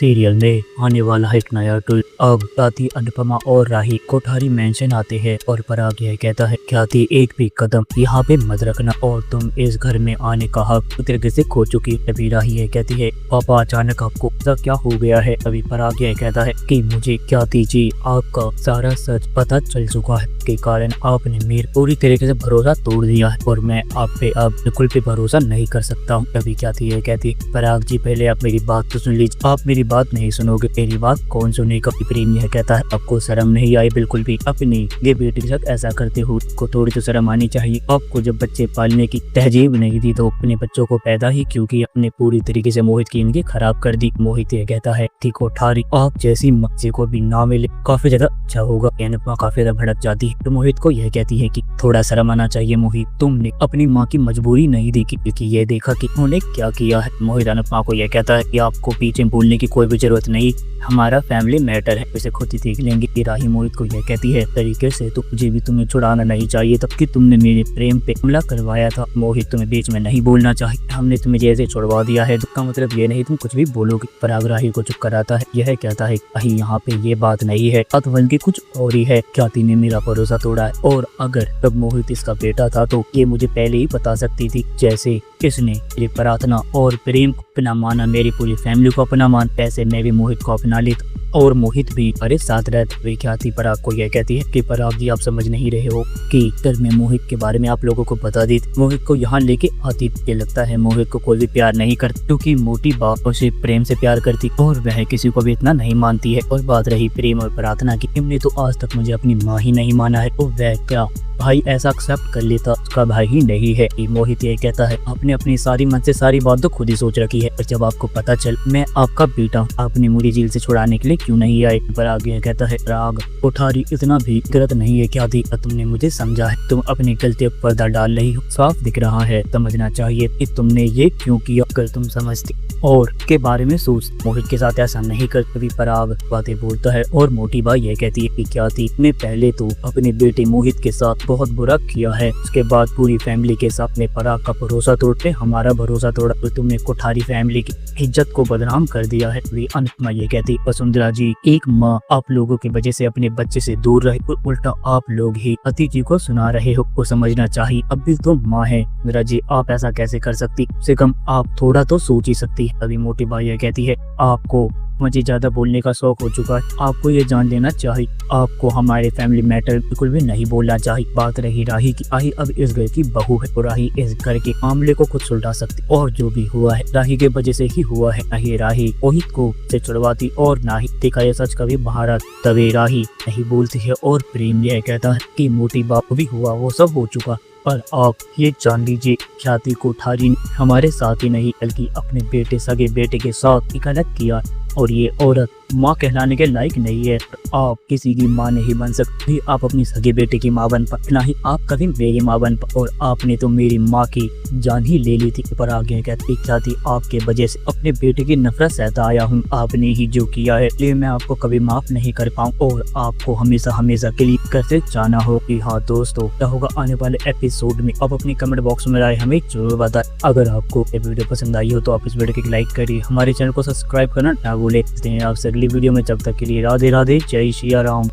Serial में आने वाला है एक नया ट्विस्ट। अब ख्याति, अनुपमा और राही कोठारी मेंशन आते हैं और पराग यह कहता है, ख्याति एक भी कदम यहाँ पे मत रखना और तुम इस घर में आने का हक तरीके से खो चुकी। तभी राही यह कहती है, पापा अचानक आपको क्या हो गया है। तभी पराग यह कहता है कि मुझे ख्याति जी आपका सारा सच पता चल चुका है, के कारण आपने मेरे पूरी तरीके से भरोसा तोड़ दिया है और मैं आप पे अब बिल्कुल भी भरोसा नहीं कर सकता हूँ। तभी ख्याति यह कहती, पराग जी पहले आप मेरी बात तो सुन लीजिए। आप मेरी बात नहीं सुनोगे, मेरी बात कौन सुनेगा। प्रेम यह कहता है, आपको शर्म नहीं आई बिल्कुल भी, अपनी ये बेटी के साथ ऐसा करते हो, को थोड़ी तो शर्म आनी चाहिए। आपको जब बच्चे पालने की तहजीब नहीं दी तो अपने बच्चों को पैदा ही क्योंकि अपने पूरी तरीके से मोहित की इनकी खराब कर दी। मोहित यह कहता है, ठीक कोठारी आप जैसी बच्चे को भी ना मिले काफी ज्यादा अच्छा होगा। अनुपमा काफी ज्यादा भड़क जाती है तो मोहित को यह कहती है कि थोड़ा शर्म आना चाहिए मोहित, तुमने अपनी माँ की मजबूरी नहीं देखी क्योंकि ये देखा कि उन्होंने क्या किया है। मोहित अनुपमा को यह कहता है कि आपको पीछे बोलने की कोई भी जरूरत नहीं, हमारा फैमिली मैटर है, इसे खुद ही देख लेंगे। राही मोहित को यह कहती है, तरीके से तो मुझे भी तुम्हें छुड़ाना नहीं चाहिए तब कि तुमने मेरे प्रेम पे हमला करवाया था। मोहित तुम्हें बीच में नहीं बोलना चाहिए, हमने तुम्हें जैसे छुड़वा दिया है इसका मतलब ये नहीं तुम कुछ भी बोलोगे। पराग राही को चुप कराता है, यह कहता है कहीं यहाँ पे ये बात नहीं है, अतवन की कुछ और ही है। ख्याति ने मेरा भरोसा तोड़ा है और अगर तब मोहित इसका बेटा था तो ये मुझे पहले ही बता सकती थी। जैसे इसने मेरी प्रार्थना और प्रेम को अपना माना, मेरी पूरी फैमिली को अपना मान, ऐसे मैं भी मोहित को अपना लेता और मोहित भी मेरे साथ रहता। वे ख्याति पराग को यह कहती है कि पराग जी आप समझ नहीं रहे हो कि अगर मैं मोहित के बारे में आप लोगों को बता दी, मोहित को यहाँ लेके आती, ये लगता है मोहित को कोई भी प्यार नहीं करता क्योंकि मोटी बाप उसे प्रेम से प्यार करती और वह किसी को भी इतना नहीं मानती है। और बात रही प्रेम और प्रार्थना की, इनने तो आज तक मुझे अपनी माँ ही नहीं माना है और वह क्या भाई ऐसा एक्सेप्ट कर लेता, उसका भाई ही नहीं है। मोहित ये कहता है, आपने अपनी सारी मन से सारी बात तो खुद ही सोच रखी है और जब आपको पता चल मैं आपका बेटा हूँ, आपने मुझे जेल से छुड़ाने के लिए क्यों नहीं आए। पराग ये कहता है, राग कोठारी इतना भी गलत नहीं है, क्या थी तुमने मुझे समझा है, तुम अपनी गलती पर पर्दा डाल रही हो, साफ दिख रहा है, समझना चाहिए कि तुमने ये क्यों किया। अगर तुम समझती और के बारे में सोच मोहित के साथ ऐसा नहीं कर। कभी पराग बातें बोलता है और मोटी बाई ये कहती है कि क्या थी मैं पहले तो अपने बेटे मोहित के साथ बहुत बुरा किया है, उसके बाद पूरी फैमिली के साथ में पराग का भरोसा तोड़ते हमारा भरोसा तोड़ा तो तुमने कोठारी फैमिली की इज्जत को बदनाम कर दिया है। वे अनुपमा ये कहती, वसुंधरा जी एक माँ आप लोगों की वजह से अपने बच्चे से दूर रहे और उल्टा आप लोग ही अति जी को सुना रहे हो, को समझना चाहिए, अब भी तो माँ है। वसुंधरा जी आप ऐसा कैसे कर सकती, कम से कम आप थोड़ा तो सोच ही सकती। अभी मोटी बाई ये कहती है, आपको मुझे ज्यादा बोलने का शौक हो चुका है, आपको ये जान लेना चाहिए आपको हमारे फैमिली मैटर बिल्कुल भी नहीं बोलना चाहिए। बात रही राही की, राही अब इस घर की बहू है और राही इस घर के मामले को खुद सुलझा सकती और जो भी हुआ है राही के वजह से ही हुआ है। नहीं राही मोहित को से छुड़वाती और ना ही देखा ये सच कभी बाहर आता, तभी राही नहीं बोलती है और प्रेम यह कहता है कि मोटी बाप भी हुआ वो सब हो चुका, पर आप ये जान लीजिए ख्याति कोठारी ने हमारे साथ ही नहीं बल्कि अपने बेटे सगे बेटे के साथ ही गलत किया और ये औरत माँ कहलाने के लायक नहीं है। आप किसी की माँ नहीं बन सकती, आप अपनी सगे बेटे की माँ बन पा, ना ही आप कभी मेरी माँ बन पा और आपने तो मेरी माँ की जान ही ले ली थी। पर आगे कहती ख्याति आपके वजह से अपने बेटे की नफरत सहता आया हूँ, आपने ही जो किया है इसलिए मैं आपको कभी माफ नहीं कर पाऊँ और आपको हमेशा हमेशा के लिए करते जाना हो। कि हाँ दोस्तों क्या होगा आने वाले एपिसोड में, आप अपनी कमेंट बॉक्स में राय हमें जरूर बताएं। अगर आपको ये वीडियो पसंद आई हो तो आप इस वीडियो को लाइक करिए, हमारे चैनल को सब्सक्राइब करना ना भूले। आपसे अगली वीडियो में, जब तक के लिए राधे राधे, जय श्री राम।